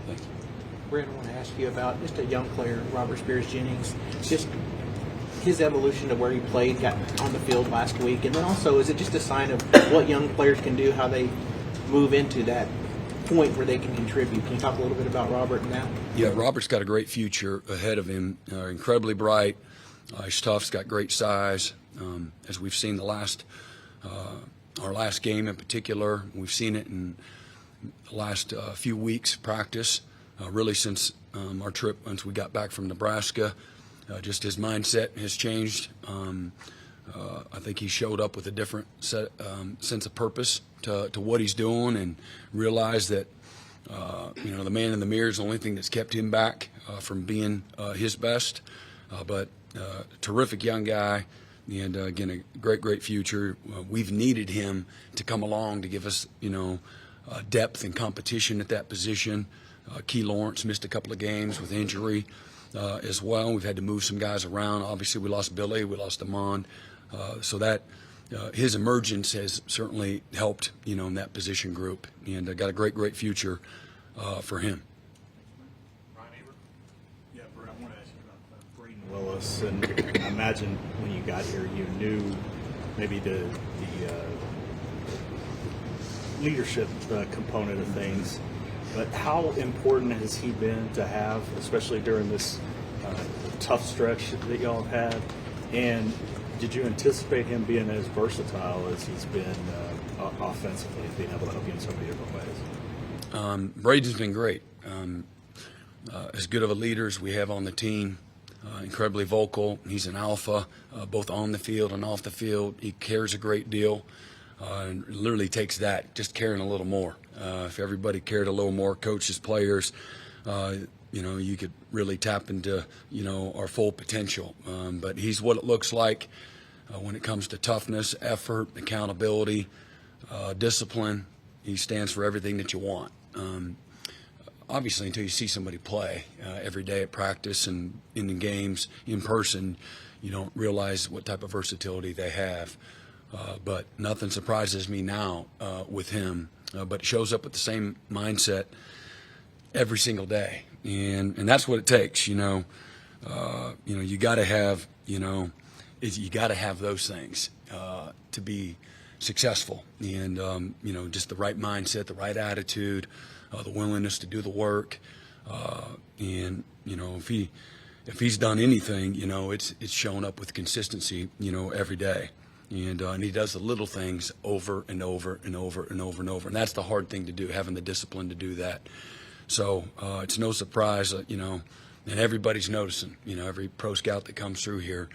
Thank you. Brent, I want to ask you about just a young player, Robert Spears-Jennings, just his evolution to where he played, got on the field last week, and then also, is it just a sign of what young players can do, how they move into that point where they can contribute? Can you talk a little bit about Robert and that? Yeah, Robert's got a great future ahead of him, incredibly bright. He's tough, he's got great size. As we've seen our last game in particular, we've seen it in the last few weeks practice, really since our trip once we got back from Nebraska. Just his mindset has changed. I think he showed up with a different sense of purpose to what he's doing, and realized that the man in the mirror is the only thing that's kept him back from being his best. But terrific young guy, and again, a great future. We've needed him to come along to give us depth and competition at that position. Key Lawrence missed a couple of games with injury as well. We've had to move some guys around. Obviously, we lost Billy, we lost Amon, so that his emergence has certainly helped in that position group, and got a great future for him. Yeah, Brent, I want to ask you about Brayden Willis, and I imagine when you got here, you knew maybe the leadership component of things. But how important has he been to have, especially during this tough stretch that y'all have had? And did you anticipate him being as versatile as he's been offensively, being able to help you in so many different ways? Brayden's been great. As good of a leader as we have on the team, incredibly vocal. He's an alpha, both on the field and off the field. He cares a great deal, and literally takes that, just caring a little more. If everybody cared a little more, coaches, players, you could really tap into, our full potential. But he's what it looks like when it comes to toughness, effort, accountability, discipline. He stands for everything that you want. Obviously, until you see somebody play every day at practice and in the games in person, you don't realize what type of versatility they have. But nothing surprises me now with him. But it shows up with the same mindset every single day, and that's what it takes. You got to have you got to have those things to be successful, and just the right mindset, the right attitude, the willingness to do the work, and if he's done anything, it's shown up with consistency, every day. And he does the little things over and over and over and over and over. And that's the hard thing to do, having the discipline to do that. So it's no surprise, and everybody's noticing. Every pro scout that comes through here,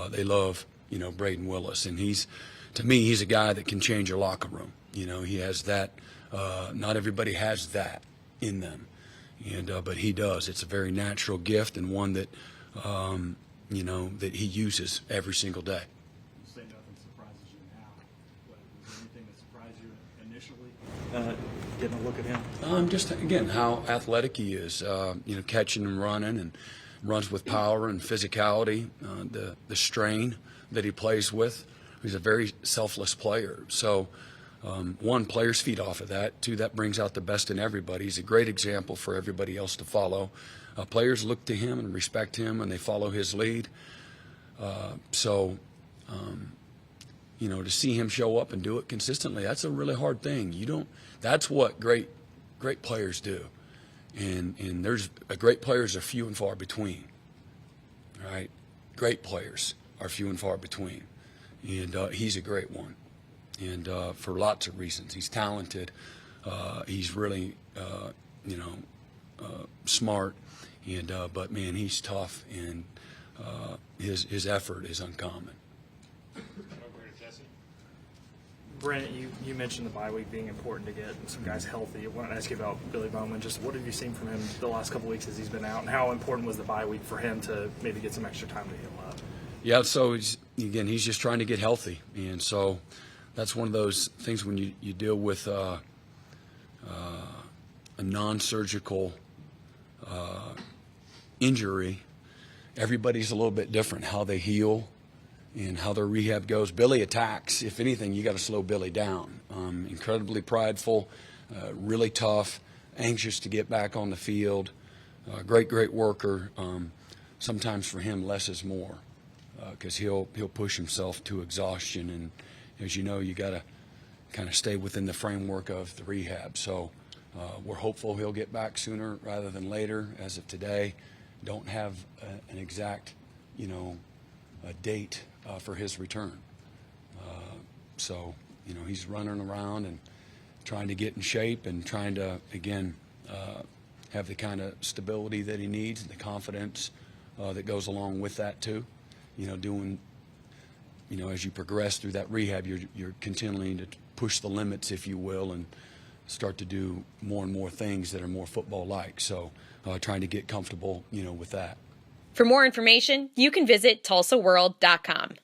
they love, Brayden Willis. And to me, he's a guy that can change your locker room. He has that. Not everybody has that in them. But he does. It's a very natural gift, and one that, that he uses every single day. Getting a look at him? Just, again, how athletic he is, catching and running, and runs with power and physicality, the strain that he plays with. He's a very selfless player. So, one, players feed off of that. Two, that brings out the best in everybody. He's a great example for everybody else to follow. Players look to him and respect him, and they follow his lead. To see him show up and do it consistently, that's a really hard thing. That's what great players do. And there's great players are few and far between. Right? Great players are few and far between. And he's a great one. And for lots of reasons. He's talented. He's really, smart. And but man, he's tough, and his effort is uncommon. Brent, you mentioned the bye week being important to get some guys healthy. I wanted to ask you about Billy Bowman. Just what have you seen from him the last couple of weeks as he's been out, and how important was the bye week for him to maybe get some extra time to heal up? Yeah, so he's just trying to get healthy, and so that's one of those things when you deal with a non-surgical injury. Everybody's a little bit different how they heal and how their rehab goes. Billy attacks. If anything, you got to slow Billy down. Incredibly prideful, really tough, anxious to get back on the field. Great worker. Sometimes for him, less is more, because he'll push himself to exhaustion, and as you know, you got to kind of stay within the framework of the rehab. So we're hopeful he'll get back sooner rather than later. As of today, don't have an exact, a date for his return. So he's running around and trying to get in shape and trying to, again, have the kind of stability that he needs and the confidence that goes along with that too. Doing, as you progress through that rehab, you're continuing to push the limits, if you will, and start to do more and more things that are more football-like. So trying to get comfortable, with that. For more information, you can visit TulsaWorld.com.